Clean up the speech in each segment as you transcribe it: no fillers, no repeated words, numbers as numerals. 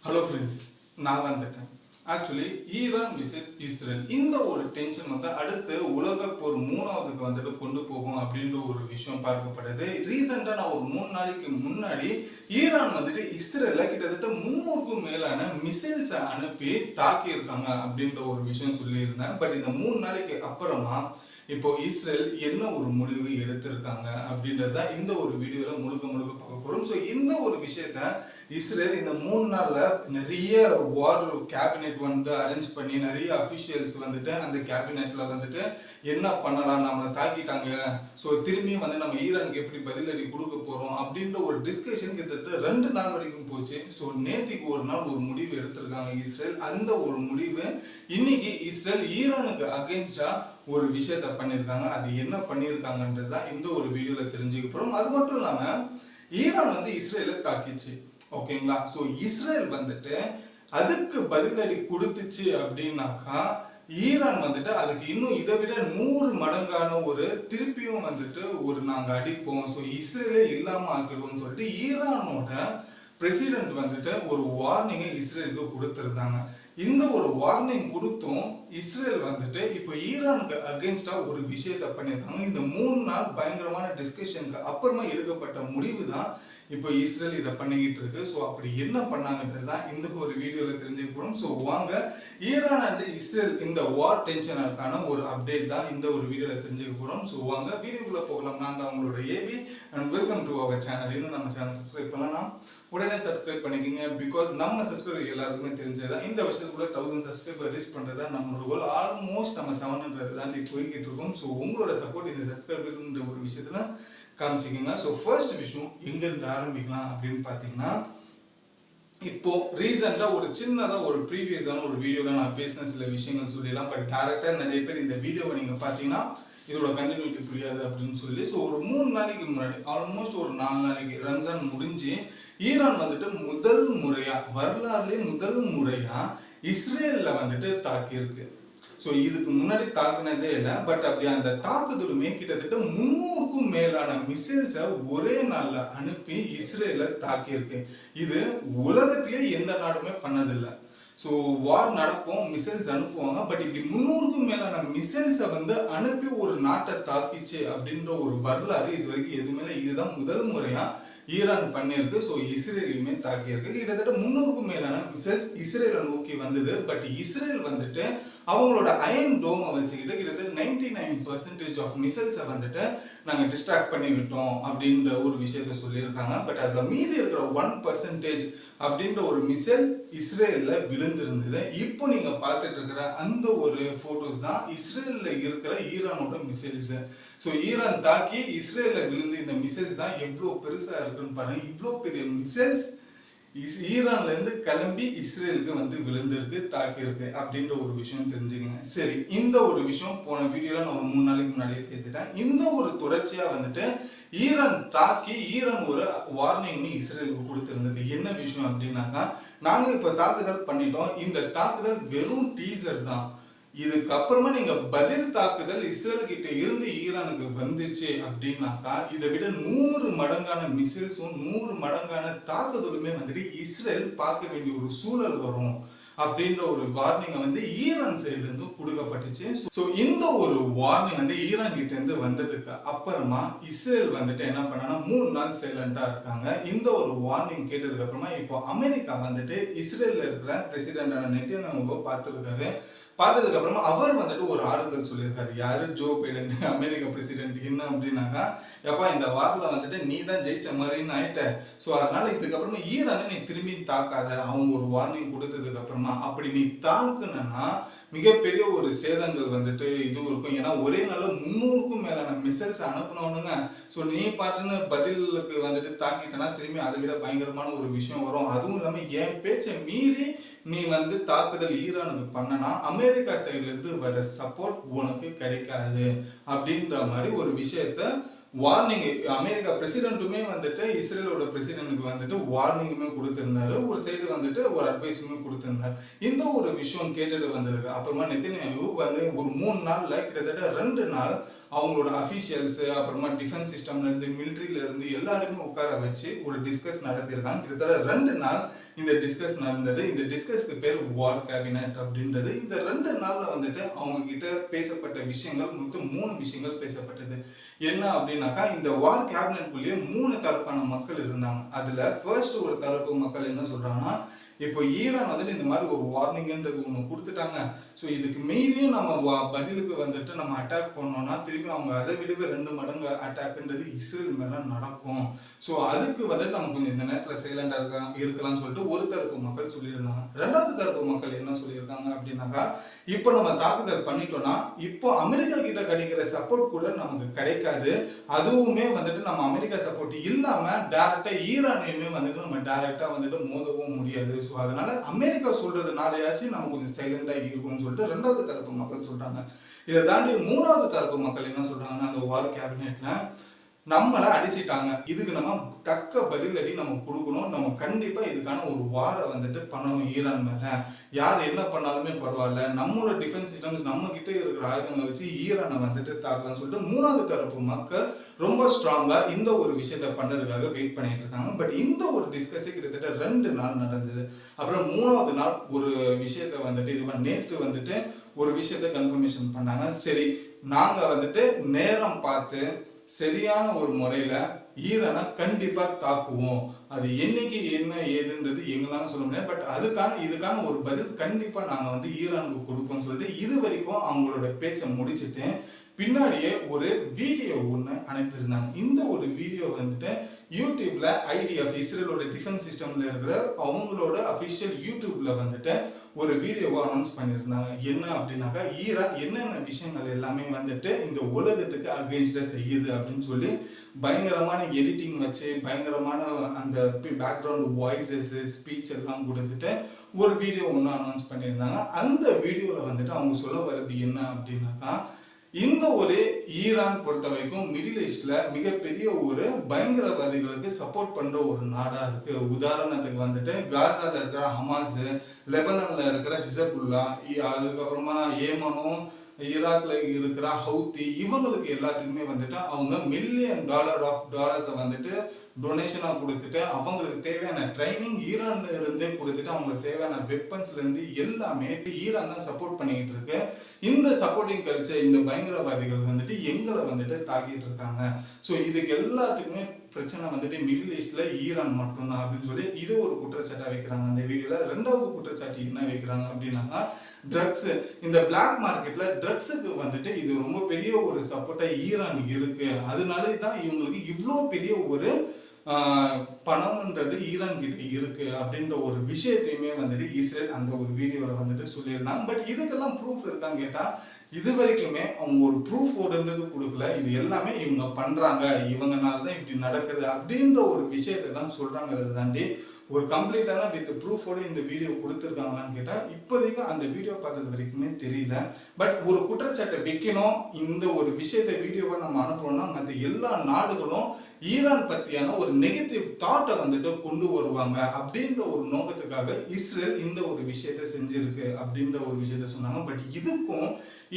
Hello friends, நான் வந்துட்டேன். Actually Iran versus Israel இந்த ஒரு டென்ஷன் வந்து அடுத்து உலக போர் 3வதுக்கு வந்துட்டு கொண்டு போகும் அப்படின்ற ஒரு விஷயம் பார்க்கப்படுது. ரீசெண்டாக நான் ஒரு 3 நாளைக்கு முன்னாடி ஈரான் வந்துட்டு இஸ்ரேல கிட்டத்தட்ட 300க்கும் மேலான மிசைல்ஸை அனுப்பி தாக்கியிருக்காங்க அப்படின்ற ஒரு விஷயம் சொல்லியிருந்தேன். பட் இந்த 3 நாளைக்கு அப்புறமா இப்போ இஸ்ரேல் என்ன ஒரு முடிவு எடுத்திருக்காங்க அப்படின்றத இந்த ஒரு வீடியோல முழுக்க முழுக்க பார்க்க போறோம். ஸோ இந்த ஒரு விஷயத்த இஸ்ரேல் இந்த 3 நாள்ல நிறைய வார் கேபினெட் வந்து அரேஞ்ச் பண்ணி நிறைய அபிஷியல்ஸ் வந்துட்டு அந்த கேபினெட்ல வந்துட்டு என்ன பண்ணலாம், நம்ம தாக்கிட்டாங்க, ஸோ திரும்பியும் வந்து நம்ம ஈரானுக்கு எப்படி பதிலடி கொடுக்க போறோம் அப்படின்ற ஒரு டிஸ்கஷன் கிட்டத்தட்ட 2 நாள் வரைக்கும் போச்சு. ஸோ நேற்றுக்கு ஒரு நாள் ஒரு முடிவு எடுத்திருக்காங்க இஸ்ரேல். அந்த ஒரு முடிவு இன்னைக்கு இஸ்ரேல் ஈரானுக்கு அகேன்ஸ்டா ஒரு விஷயத்த பண்ணியிருக்காங்க. அது என்ன பண்ணியிருக்காங்கன்றது தான் இந்த ஒரு வீடியோல தெரிஞ்சுக்க போறோம். அது மட்டும் இல்லாம ஈரான் வந்து இஸ்ரேலை தாக்கிச்சு, ஓகேங்களா? ஸோ இஸ்ரேல் வந்துட்டு அதுக்கு பதிலடி கொடுத்துச்சு அப்படின்னாக்கா ஈரான் வந்துட்டு அதுக்கு இன்னும் இதை விட 100 மடங்கான ஒரு திருப்பியும் வந்துட்டு ஒரு நாங்க அடிப்போம், ஸோ இஸ்ரேலே இல்லாம ஆக்கிடுவோம்னு சொல்லிட்டு ஈரானோட பிரசிடென்ட் வந்துட்டு ஒரு வார்னிங்கை இஸ்ரேலுக்கு கொடுத்திருந்தாங்க. இந்த ஒரு வார்னிங் கொடுத்தும் இஸ்ரேல் வந்துட்டு இப்போ ஈரானுக்கு அகேன்ஸ்டா ஒரு விஷயத்த பண்ணியிருக்காங்க. இந்த 3 நாள் பயங்கரமான டிஸ்கஷனுக்கு அப்புறமா எடுக்கப்பட்ட முடிவு தான் இப்போ இஸ்ரேல் இதை பண்ணிக்கிட்டு இருக்கு. ஸோ அப்படி என்ன பண்ணாங்கன்றது தான் இந்த ஒரு வீடியோல தெரிஞ்சுக்க போறோம். ஸோ வாங்க ஈரான் அண்ட் இஸ்ரேல் இந்த வார் டென்ஷனுக்கான ஒரு அப்டேட் தான் இந்த ஒரு வீடியோல தெரிஞ்சுக்க போறோம். ஸோ வாங்க வீடியோக்குள்ள போகலாம். நான் தான் உங்களோட AB and welcome to our channel. இன்னும் நம்ம சேனல் சப்ஸ்கிரைப் பண்ணலாம், உடனே சப்ஸ்கிரைப் பண்ணிக்கோங்க. பிகாஸ் நம்ம சப்ஸ்கிரைபர் எல்லாருக்குமே தெரிஞ்சதுதான் இந்த வருஷத்துக்குள்ள 1000 சப்ஸ்கிரைபர் ரீச் பண்றதா நம்மளோட கோல். ஆல்மோஸ்ட் நம்ம 700 தாண்டி போய்கிட்டு இருக்கோம். ஸோ உங்களோட சப்போர்ட் இந்த சப்ஸ்கிரைபர்ன்ற ஒரு விஷயத்துல காமிச்சிக்கோங்க. ஸோ ஃபர்ஸ்ட் விஷயம் எங்க இருந்து ஆரம்பிக்கலாம் அப்படின்னு பார்த்தீங்கன்னா, இப்போ ரீசெண்டா ஒரு சின்னதா ஒரு ப்ரீவியஸான ஒரு வீடியோல நான் பேசின சில விஷயங்கள் சொல்லிடலாம். பட் டேரக்டா நிறைய பேர் இந்த வீடியோவை நீங்க பார்த்தீங்கன்னா இதோட கண்டினியூட்டி புரியாது அப்படின்னு சொல்லி, ஸோ ஒரு 3 நாளைக்கு முன்னாடி ஆல்மோஸ்ட் ஒரு 4 நாளைக்கு ரம்ஜான் முடிஞ்சு ஈரான் வந்துட்டு முதல் முறையா வரலாறுலேயே முதல் முறையா இஸ்ரேல்ல வந்துட்டு தாக்கியிருக்கு. ஸோ இதுக்கு முன்னாடி தாக்குனதே இல்லை. பட் அப்படி அந்த தாக்குதலுமே கிட்டத்தட்ட 300க்கும் மேலான மிசைல்ஸை ஒரே நாள்ல அனுப்பி இஸ்ரேல தாக்கியிருக்கு. இது உலகத்திலே எந்த நாடுமே பண்ணதில்லை. ஸோ வார் நடக்கும், மிசைல்ஸ் அனுப்புவாங்க. பட் இப்படி 300க்கும் மேலான மிசைல்ஸை வந்து அனுப்பி ஒரு நாட்டை தாக்கிச்சு அப்படின்ற ஒரு வரலாறு இது வரைக்கும் எதுவுமே இல்லை. இதுதான் முதல் முறையா ஈரான் பண்ணியிருக்கு. ஸோ இஸ்ரேலையுமே தாக்கியிருக்கு. கிட்டத்தட்ட 300க்கும் மேலான மிசைல்ஸ் இஸ்ரேலை நோக்கி வந்தது. பட் இஸ்ரேல் வந்துட்டு அவங்களோட அயன் டோமை வச்சுக்கிட்டு கிட்டத்தட்ட 99% ஆஃப் மிசைல்ஸை வந்துட்டு நாங்கள் டிஸ்ட்ராக்ட் பண்ணி விட்டோம் அப்படின்ற ஒரு விஷயத்த சொல்லியிருக்காங்க. பட் அதில் மீதி இருக்கிற 1% அப்படின்ற ஒரு மிசைல் இஸ்ரேல்ல விழுந்திருந்தது. இப்போ நீங்க பார்த்துட்டு இருக்கிற அந்த ஒரு போட்டோஸ் தான் இஸ்ரேல்ல இருக்கிற ஈரானோட மிசைல்ஸ். ஸோ ஈரான் தாக்கி இஸ்ரேல்ல விழுந்த இந்த மிசைல்ஸ் தான் எவ்வளோ பெருசா இருக்குன்னு பாருங்க. இவ்வளோ பெரிய மிசைல்ஸ் ஈரான்ல இருந்து கிளம்பி இஸ்ரேலுக்கு வந்து விழுந்திருக்கு, தாக்கியிருக்கு அப்படின்ற ஒரு விஷயம் தெரிஞ்சுக்கங்க. சரி, இந்த ஒரு விஷயம் போன வீடியோல நான் ஒரு 3 நாளைக்கு முன்னாடியே பேசிட்டேன். இந்த ஒரு தொடர்ச்சியா வந்துட்டு ஈரான் தாக்கி ஈரான் ஒரு வார்னிங் இஸ்ரேலுக்கு கொடுத்திருந்தது. என்ன விஷயம் அப்படின்னாக்கா, நாங்க இப்ப தாக்குதல் பண்ணிட்டோம், இந்த தாக்குதல் வெறும் டீசர் தான், இதுக்கப்புறமா நீங்க பதில் தாக்குதல் இஸ்ரேல் கிட்ட இருந்து ஈரானுக்கு வந்துச்சு அப்படின்னாக்கா இதை விட 100 மடங்கான மிசைல்ஸும் 100 மடங்கான தாக்குதலுமே வந்துட்டு இஸ்ரேல் பார்க்க வேண்டிய ஒரு சூழல் வரும் அப்படின்ற ஒரு வார்னிங் வந்து ஈரான் சைட்ல இருந்து கொடுக்கப்பட்டுச்சு. ஸோ இந்த ஒரு வார்னிங் வந்து ஈரான் கிட்ட இருந்து வந்ததுக்கு அப்புறமா இஸ்ரேல் வந்துட்டு என்ன பண்ணா 3 நாள் சைலண்டா இருக்காங்க. இந்த ஒரு வார்னிங் கேட்டதுக்கு அப்புறமா இப்போ அமெரிக்கா வந்துட்டு இஸ்ரேல்ல இருக்கிற பிரசிடென்டான நெத்தன்யாஹூவை பார்த்திருக்காரு. பார்த்ததுக்கு அப்புறமா அவர் வந்துட்டு ஒரு ஆறுதல் சொல்லியிருக்காரு. யாரு? ஜோ பைடன், அமெரிக்க பிரசிடென்ட். என்ன அப்படின்னாக்கா, எப்பா இந்த வாரில் வந்துட்டு நீ தான் ஜெயிச்ச மாதிரின்னு ஆயிட்ட. ஸோ அதனால இதுக்கப்புறமா ஈரானை நீ திரும்பி தாக்காத. அவங்க ஒரு வார்னிங் கொடுத்ததுக்கு அப்புறமா அப்படி நீ தாக்குனா மிகப்பெரிய ஒரு சேதங்கள் வந்துட்டு இதுவும் இருக்கும். ஏன்னா ஒரே நாள் 300க்கும் மேலான மிசைல்ஸ் அனுப்பினவனுங்க. ஸோ நீ பாட்டுன்னு பதிலுக்கு வந்துட்டு தாக்கிட்டனா திரும்பி அதை விட பயங்கரமான ஒரு விஷயம் வரும். அதுவும் இல்லாமல் என் பேச்சை மீறி நீ வந்து தாக்குதல் ஈரானுக்கு பண்ணனா அமெரிக்கா சைட்ல இருந்து வர சப்போர்ட் உனக்கு கிடைக்காது அப்படின்ற மாதிரி ஒரு விஷயத்த வார்னிங் அமெரிக்கா பிரசிடென்ட்டுமே வந்துட்டு இஸ்ரேலோட பிரசிடென்ட்டுக்கு வந்துட்டு வார்னிங்குமே கொடுத்திருந்தாரு. ஒரு சைடு வந்துட்டு ஒரு அட்வைஸுமே கொடுத்திருந்தாரு. இந்த ஒரு விஷயம் கேட்டுட்டு வந்ததுக்கு அப்புறமா நெத்தன்யாஹூ வந்து ஒரு 3 நாள்ல கிட்டத்தட்ட 2 நாள் அவங்களோட அஃபிஷியல்ஸ், அப்புறமா டிஃபென்ஸ் சிஸ்டம்ல இருந்து மிலிட்ரியில இருந்து எல்லாருமே உட்கார வச்சு ஒரு டிஸ்கஸ் நடத்தியிருக்காங்க. கிட்டத்தட்ட 2 நாள் இந்த டிஸ்கஸ் நடந்தது. இந்த டிஸ்கஸ்க்கு பேர் வார் கேபினட் அப்படின்றது. இந்த 2 நாள்ல வந்துட்டு அவங்க கிட்ட பேசப்பட்ட விஷயங்கள் மொத்தம் 3 விஷயங்கள் பேசப்பட்டது. என்ன அப்படின்னாக்கா, இந்த வார் கேபினட்குள்ளேயே 3 தரப்பான மக்கள் இருந்தாங்க. அதுல ஃபர்ஸ்ட் ஒரு தரப்பு மக்கள் என்ன சொல்றாங்கன்னா, இப்போ ஈரான் வந்துட்டு இந்த மாதிரி ஒரு வார்னிங்ன்றது ஒன்று கொடுத்துட்டாங்க. ஸோ இதுக்கு மீறியும் நம்ம பதிலுக்கு வந்துட்டு நம்ம அட்டாக் பண்ணோம்னா திருப்பி அவங்க அதை விடவே 2 மடங்கு அட்டாக்ன்றது இஸ்ரேல் மேல நடக்கும். ஸோ அதுக்கு வந்துட்டு நம்ம கொஞ்சம் இந்த நேரத்தில் சைலண்டா இருக்கலாம்னு சொல்லிட்டு ஒரு தரப்பு மக்கள் சொல்லியிருந்தாங்க. 2வது தரப்பு மக்கள் என்ன சொல்லியிருக்காங்க அப்படின்னாக்கா, இப்போ நம்ம தாக்குதல் பண்ணிட்டோம்னா இப்போ அமெரிக்கா கிட்ட கிடைக்கிற சப்போர்ட் கூட நமக்கு கிடைக்காது. அதுவுமே வந்துட்டு நம்ம அமெரிக்கா சப்போர்ட் இல்லாம டைரக்டா ஈரானையுமே வந்துட்டு நம்ம டைரக்டா வந்துட்டு மோதவும் முடியாது. ஸோ அதனால அமெரிக்கா சொல்றதுனாலயாச்சும் நம்ம கொஞ்சம் சைலண்டா இருக்கும்னு சொல்லிட்டு 2வது தரப்பு மக்கள் சொல்றாங்க. இதை தாண்டி 3வது தரப்பு மக்கள் என்ன சொல்றாங்கன்னா, அந்த வார் கேபினெட்ல நம்மளை அடிச்சிட்டாங்க, இதுக்கு நம்ம தக்க பதிலடி நம்ம கொடுக்கணும், நம்ம கண்டிப்பா இதுக்கான ஒரு வாரை வந்துட்டு பண்ணணும் ஈரான் மேல. யார் என்ன பண்ணாலுமே பரவாயில்ல, நம்மளோட டிஃபென்ஸ் சிஸ்டம்ஸ் நம்ம கிட்ட இருக்கிற ஆயுதங்களை வச்சு ஈரானை வந்துட்டு தாக்கலாம்னு சொல்லிட்டு 3வது தரப்பு மக்கள் ரொம்ப ஸ்ட்ராங்கா இந்த ஒரு விஷயத்த பண்றதுக்காக வெயிட் பண்ணிட்டு இருக்காங்க. பட் இந்த ஒரு டிஸ்கஸ் கிட்டத்தட்ட 2 நாள் நடந்தது. அப்புறம் 3வது நாள் ஒரு விஷயத்த வந்துட்டு இது நேத்து வந்துட்டு ஒரு விஷயத்த கன்ஃபர்மேஷன் பண்ணாங்க. சரி, நாங்க வந்துட்டு நேரம் பார்த்து சரியான ஒரு முறையில ஈரானை கண்டிப்பா தாக்குவோம். அது என்னைக்கு என்ன ஏதுன்றது எங்களால சொல்ல முடியாது. பட் இதுக்கான ஒரு பதில் கண்டிப்பா நாங்க வந்து ஈரானுக்கு கொடுப்போம்னு சொல்லிட்டு இது வரைக்கும் அவங்களோட பேச்சை முடிச்சுட்டு பின்னாடியே ஒரு வீடியோ ஒன்று அனுப்பியிருந்தாங்க. இந்த ஒரு வீடியோ வந்துட்டு யூடியூப்ல ஐடிஎஃப் இஸ்ரேலோட டிஃபென்ஸ் சிஸ்டம்ல இருக்கிற அவங்களோட அஃபிஷியல் யூடியூப்ல வந்துட்டு ஒரு வீடியோவை அனௌன்ஸ் பண்ணியிருந்தாங்க. என்ன அப்படின்னாக்கா, ஈரான் என்னென்ன விஷயங்கள் எல்லாமே வந்துட்டு இந்த உலகத்துக்கு அகெயின்ஸ்டா செய்யுது அப்படின்னு சொல்லி பயங்கரமான எடிட்டிங் வச்சு பயங்கரமான அந்த பேக்ரவுண்ட் வாய்ஸஸ் ஸ்பீச் எல்லாம் கொடுத்துட்டு ஒரு வீடியோ ஒன்று அனௌன்ஸ் பண்ணியிருந்தாங்க. அந்த வீடியோவில் வந்துட்டு அவங்க சொல்ல வர்றது என்ன அப்படின்னாக்கா, இந்த ஒரு ஈரான் பொறுத்த வரைக்கும் மிடில் ஈஸ்ட்ல மிகப்பெரிய ஒரு பயங்கரவாதிகளுக்கு சப்போர்ட் பண்ற ஒரு நாடா இருக்கு. உதாரணத்துக்கு வந்துட்டு காசால இருக்கிற ஹமாஸ், லெபனான்ல இருக்கிற ஹிசபுல்லா, அதுக்கப்புறமா ஏமனும் ஈராக்ல இருக்கிற ஹவுத்தி, இவங்களுக்கு எல்லாத்துக்குமே வந்துட்டு அவங்க $1,000,000 வந்துட்டு டொனேஷனா கொடுத்துட்டு அவங்களுக்கு தேவையான ட்ரைனிங் ஈரான்ல இருந்தே கொடுத்துட்டு அவங்களுக்கு தேவையான வெப்பன்ஸ்ல இருந்து எல்லாமே ஈரான் தான் சப்போர்ட் பண்ணிக்கிட்டு இருக்கு. இந்த சப்போர்ட்டிங் கிடைச்ச இந்த பயங்கரவாதிகள் வந்துட்டு எங்களை வந்துட்டு தாக்கிட்டு இருக்காங்க. ஸோ இதுக்கு எல்லாத்துக்குமே பிரச்சனை வந்துட்டு மிடில் ஈஸ்ட்ல ஈரான் மட்டும்தான் அப்படின்னு சொல்லி இது ஒரு குற்றச்சாட்டா வைக்கிறாங்க. அந்த வீடியோல 2வது குற்றச்சாட்டு என்ன வைக்கிறாங்க அப்படின்னாக்கா, ட்ரக்ஸ், இந்த பிளாக் மார்க்கெட்ல ட்ரக்ஸுக்கு வந்துட்டு இது ரொம்ப பெரிய ஒரு சப்போர்ட்டா ஈரான் இருக்கு. அதனால தான் இவங்களுக்கு இவ்வளோ பெரிய ஒரு பணம்ன்றது ஈரான் கிட்ட இருக்கு அப்படின்ற ஒரு விஷயத்தையுமே வந்துட்டு இஸ்ரேல் அந்த ஒரு வீடியோல வந்துட்டு சொல்லியிருந்தாங்க. பட் இதுக்கெல்லாம் ப்ரூஃப் இருக்கான்னு கேட்டா இது வரைக்குமே அவங்க ஒரு ப்ரூஃப் ஓடுன்றது கொடுக்கல. இது எல்லாமே இவங்க பண்றாங்க, இவங்கனாலதான் இப்படி நடக்குது அப்படின்ற ஒரு விஷயத்தை தான் சொல்றாங்க. அதை தாண்டி ஒரு கம்ப்ளீட்டான வித் ப்ரூஃபோட இந்த வீடியோ கொடுத்துருக்காங்களான்னு கேட்டா இப்போதைக்கு அந்த வீடியோ பார்த்தது வரைக்குமே தெரியல. பட் ஒரு குற்றச்சாட்டை வைக்கணும், இந்த ஒரு விஷயத்தை வீடியோவை நம்ம அனுப்புறோம்னா மற்ற எல்லா நாடுகளும் ஈரான் பத்தியான ஒரு நெகட்டிவ் தாட்டை வந்துட்டு கொண்டு வருவாங்க அப்படின்ற ஒரு நோக்கத்துக்காக இஸ்ரேல் இந்த ஒரு விஷயத்த செஞ்சிருக்கு அப்படின்ற ஒரு விஷயத்த சொன்னாங்க. பட் இதுக்கும்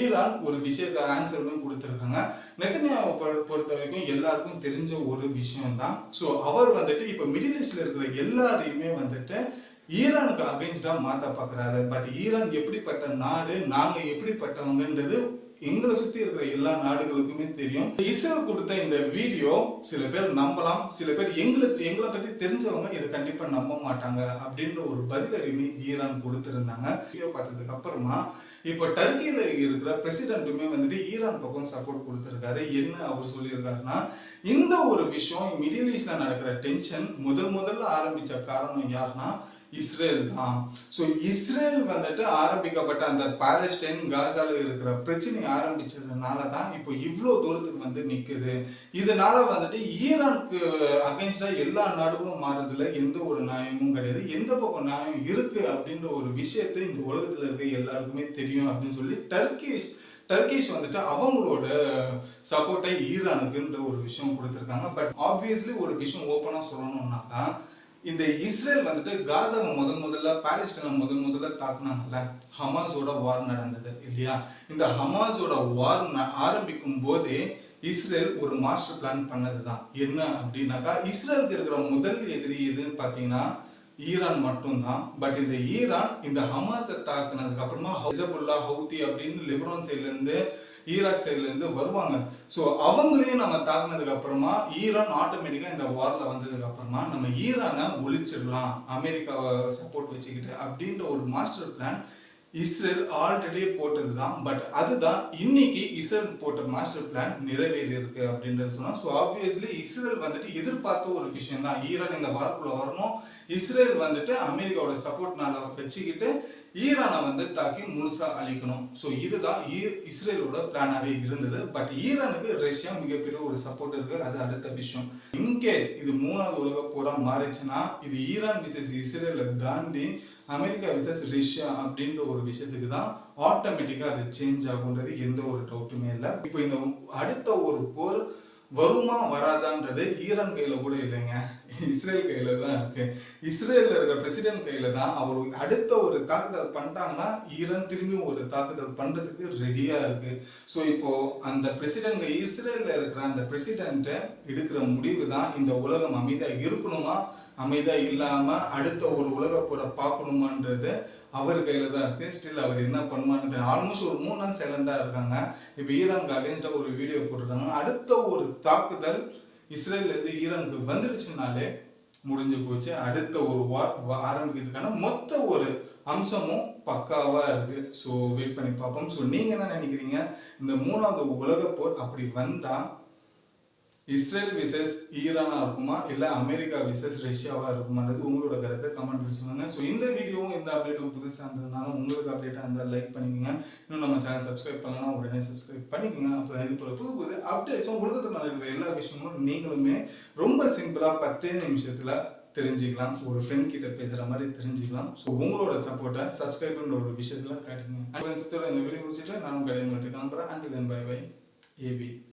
ஈரான் ஒரு விஷயத்த ஆன்சருமே கொடுத்துருக்காங்க. நெதன்யாவை பொறுத்த வரைக்கும் எல்லாருக்கும் தெரிஞ்ச ஒரு விஷயம் தான். ஸோ அவர் வந்துட்டு இப்போ மிடில் ஈஸ்ட்ல இருக்கிற எல்லாரையுமே வந்துட்டு ஈரானுக்கு அகைன்ஸ்டா மாத்த பாக்குறாரு. பட் ஈரான் எப்படிப்பட்ட நாடு, நாங்க எப்படிப்பட்டவங்கன்றது எங்களை சுத்தி இருக்கிற எல்லா நாடுகளுக்குமே தெரியும். இஸ்ரேல் கொடுத்த இந்த வீடியோ சில பேர் நம்பலாம், சில பேர் எங்களை பத்தி தெரிஞ்சவங்க இதை கண்டிப்பா நம்ப மாட்டாங்க அப்படின்ற ஒரு பதிலடியுமே ஈரான் கொடுத்திருந்தாங்க. வீடியோ பார்த்ததுக்கு அப்புறமா இப்போ டர்க்கியில இருக்கிற பிரசிடென்ட்டுமே வந்துட்டு ஈரான் பக்கம் சப்போர்ட் கொடுத்திருக்காரு. என்ன அவர் சொல்லியிருக்காருன்னா, இந்த ஒரு விஷயம் மிடில் ஈஸ்ட்ல நடக்கிற டென்ஷன் முதல்ல ஆரம்பிச்ச காரணம் யாருன்னா இஸ்ரேல் தான். ஸோ இஸ்ரேல் வந்துட்டு ஆரம்பிக்கப்பட்ட அந்த பாலஸ்டைன் காசால இருக்கிற பிரச்சனை ஆரம்பிச்சதுனால தான் இப்போ இவ்வளோ தூரத்துக்கு வந்து நிற்குது. இதனால வந்துட்டு ஈரானுக்கு அகைன்ஸ்டா எல்லா நாடுகளும் மாறுறதுல எந்த ஒரு நியாயமும் கிடையாது. எந்த பக்கம் நியாயம் இருக்கு அப்படின்ற ஒரு விஷயத்தை இந்த உலகத்துல இருக்க எல்லாருக்குமே தெரியும் அப்படின்னு சொல்லி டர்க்கிஷ் வந்துட்டு அவங்களோட சப்போர்ட்டை ஈரானுக்குன்ற ஒரு விஷயம் கொடுத்துருக்காங்க. பட் ஆப்வியஸ்லி ஒரு விஷயம் ஓப்பனா சொல்லணும்னாக்கா, இந்த இஸ்ரேல் வந்துட்டு காசாவை முதல்ல பாலஸ்தீனை முதல்ல தாக்குனாங்கல்ல, ஹமாஸோட வார் நடந்தது இல்லையா? இந்த ஹமாஸோட வார் ஆரம்பிக்கும் போதே இஸ்ரேல் ஒரு மாஸ்டர் பிளான் பண்ணதுதான். என்ன அப்படின்னாக்கா, இஸ்ரேலுக்கு இருக்கிற முதல் எதிரி எதுன்னு பாத்தீங்கன்னா ஈரான் மட்டும்தான். பட் இந்த ஈரான் இந்த ஹமாஸை தாக்குனதுக்கு அப்புறமா ஹிசபுல்லா, ஹவுதி அப்படின்னு லெபனான் சைட்ல இருந்து, ஈராக் சைட்ல இருந்து வருவாங்க. ஸோ அவங்களையும் நம்ம தாக்குனதுக்கு அப்புறமா ஈரான் ஆட்டோமேட்டிக்கா இந்த வார்ல வந்ததுக்கு அப்புறமா நம்ம ஈரானை ஒழிச்சிடலாம் அமெரிக்காவை சப்போர்ட் வச்சுக்கிட்டு அப்படின்ற ஒரு மாஸ்டர் பிளான் இஸ்ரேல் ஆல்ரெடி போட்டது தான். பட் அதுதான் இன்னைக்கு இஸ்ரேல் போட்ட மாஸ்டர் பிளான் நிறைவேறி இருக்கு அப்படின்றது சொன்னா. ஸோ ஆப்வியஸ்லி இஸ்ரேல் வந்துட்டு எதிர்பார்த்த ஒரு விஷயம் தான், ஈரான் இந்த வார்க்குள்ள வரணும், இஸ்ரேல் வந்துட்டு அமெரிக்காவோட சப்போர்ட்னால வச்சுக்கிட்டு ஈரானை வந்து தாக்கி முழுசா அழிக்கணும். ஸோ இதுதான் இஸ்ரேலோட பிளானாவே இருந்தது. பட் ஈரானுக்கு ரஷ்யா மிகப்பெரிய ஒரு சப்போர்ட் இருக்கு, அது அடுத்த விஷயம். இன்கேஸ் இது 3வது உலக போரா மாறிச்சுன்னா இது ஈரான் விசஸ் இஸ்ரேல தாண்டி அமெரிக்கா விசஸ் ரஷ்யா அப்படின்ற ஒரு விஷயத்துக்கு தான் ஆட்டோமேட்டிக்கா அது சேஞ்ச் ஆகுன்றது எந்த ஒரு டவுட்டுமே இல்லை. இப்போ இந்த அடுத்த ஒரு போர் வருமா வராதான்றது ஈரான் கையில கூட இல்லைங்க, இஸ்ரேல் கையில தான் இருக்கு. இஸ்ரேல்ல இருக்கிற பிரசிடென்ட் கையில தான். அவர் அடுத்த ஒரு தாக்குதல் பண்ணிட்டாங்கன்னா ஈரான் திரும்பி ஒரு தாக்குதல் பண்றதுக்கு ரெடியா இருக்கு. ஸோ இப்போ அந்த பிரசிடென்ட், இஸ்ரேல்ல இருக்கிற அந்த பிரசிடென்ட் எடுக்கிற முடிவு தான் இந்த உலகம் அமைதியா இருக்கணுமா, அமைதியா இல்லாம அடுத்த ஒரு உலக போரை பார்க்கணுமான்றது அவர் கையில தான் இருக்கு. ஸ்டில் அவர் என்ன பண்ணுவான்னு ஆல்மோஸ்ட் ஒரு 3 நாள் சைலண்டா இருக்காங்க. இப்போ ஈரானுக்கு அகைன்ஸ்டா ஒரு வீடியோ போட்டிருக்காங்க. அடுத்த ஒரு தாக்குதல் இஸ்ரேல்ல இருந்து ஈரானுக்கு வந்துடுச்சுனாலே முடிஞ்சு போச்சு. அடுத்த ஒரு வார் ஆரம்பிக்கிறதுக்கான மொத்த ஒரு அம்சமும் பக்காவா இருக்கு. ஸோ வெயிட் பண்ணி பார்ப்போம். ஸோ நீங்க என்ன நினைக்கிறீங்க, இந்த 3வது உலக போர் அப்படி வந்தா இஸ்ரேல் விசஸ் ஈரானா இருக்குமா, இல்ல அமெரிக்கா விசஸ் ரஷ்யாவா இருக்குமான்றது உங்களோட கருத்தை கமெண்ட் சொல்லுங்க. ஸோ இந்த வீடியோவும் இந்த அப்டேட்டும் புதுசாக இருந்ததுனால உங்களுக்கு அப்டேட்டாக இருந்தால் லைக் பண்ணிக்கோங்க. இன்னும் நம்ம சேனல் சப்ஸ்கிரைப் பண்ணலாம், உடனே சப்ஸ்கிரைப் பண்ணிக்கோங்க. அப்புறம் இது போல புது அப்டேட்ஸும் உலகத்தில் நடக்கிற எல்லா விஷயங்களும் நீங்களுமே ரொம்ப சிம்பிளா 10 நிமிஷத்துல தெரிஞ்சுக்கலாம். ஒரு ஃப்ரெண்ட் கிட்ட பேசுற மாதிரி தெரிஞ்சுக்கலாம். ஸோ உங்களோட சப்போர்ட்டை சப்ஸ்கிரைப்ன்ற ஒரு விஷயத்துல காட்டுங்க. இந்த வீடியோ முடிச்சுட்டு நானும் கடையை மட்டும் கிளம்புறேன். And then bye bye AB.